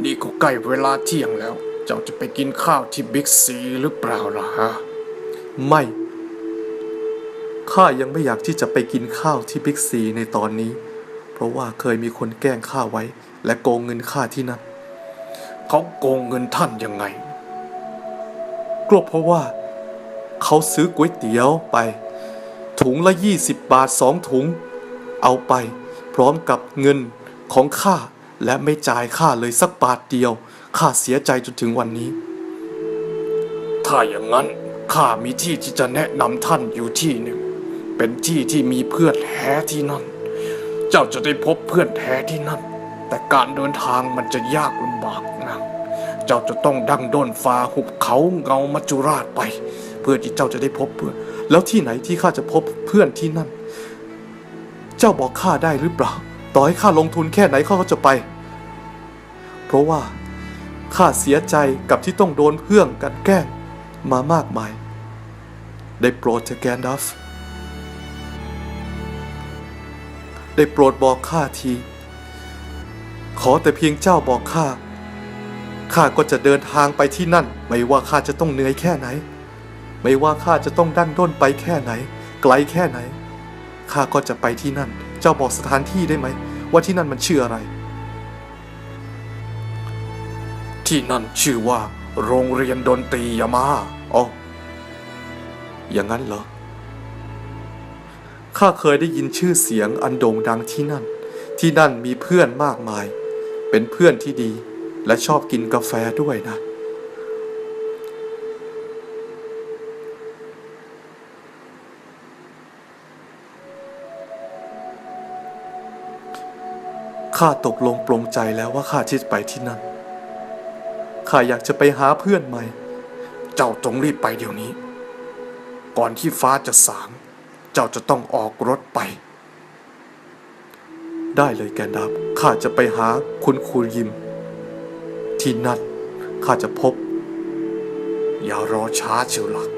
นี่ก็ใกล้เวลาเที่ยงแล้วเจ้าจะไปกินข้าวที่บิ๊กซีหรือเปล่าล่ะฮะไม่ข้ายังไม่อยากที่จะไปกินข้าวที่บิ๊กซีในตอนนี้เพราะว่าเคยมีคนแกล้งข้าไว้และโกงเงินข้าที่นั่นเขาโกงเงินท่านยังไงก็เพราะว่าเขาซื้อก๋วยเตี๋ยวไปถุงละ20 บาท2 ถุงเอาไปพร้อมกับเงินของข้าและไม่จ่ายข้าเลยสักบาทเดียวข้าเสียใจจนถึงวันนี้ถ้าอย่างนั้นข้ามีที่ที่จะแนะนำท่านอยู่ที่หนึ่งเป็นที่ที่มีเพื่อนแท้ที่นั่นเจ้าจะได้พบเพื่อนแท้ที่นั่นแต่การเดินทางมันจะยากลำบากนะเจ้าจะต้องดั้งด้นฝ่าหุบเขาเงามัจจุราชไปเพื่อที่เจ้าจะได้พบเพื่อนแล้วที่ไหนที่ข้าจะพบเพื่อนที่นั่นเจ้าบอกข้าได้หรือเปล่าต่อให้ข้าลงทุนแค่ไหนข้าก็จะไปเพราะว่าข้าเสียใจกับที่ต้องโดนเพื่อนกันแกล้งมามากมายได้โปรดเถอะแกนดัฟได้โปรดบอกข้าทีขอแต่เพียงเจ้าบอกข้าก็จะเดินทางไปที่นั่นไม่ว่าข้าจะต้องเหนื่อยแค่ไหนไม่ว่าข้าจะต้องดั้นด้นไปแค่ไหนไกลแค่ไหนข้าก็จะไปที่นั่นเจ้าบอกสถานที่ได้ไหมว่าที่นั่นมันชื่ออะไรที่นั่นชื่อว่าโรงเรียนดนตรียามาอ๋ออย่างนั้นเหรอข้าเคยได้ยินชื่อเสียงอันโด่งดังที่นั่นมีเพื่อนมากมายเป็นเพื่อนที่ดีและชอบกินกาแฟด้วยนะข้าตกลงปลงใจแล้วว่าข้าจะไปที่นั่นข้าอยากจะไปหาเพื่อนใหม่เจ้าจงรีบไปเดี๋ยวนี้ก่อนที่ฟ้าจะสางเจ้าจะต้องออกรถไปได้เลยแกนดับข้าจะไปหาคุณครูยิมที่นั่นข้าจะพบอย่ารอช้าเชียวล่ะ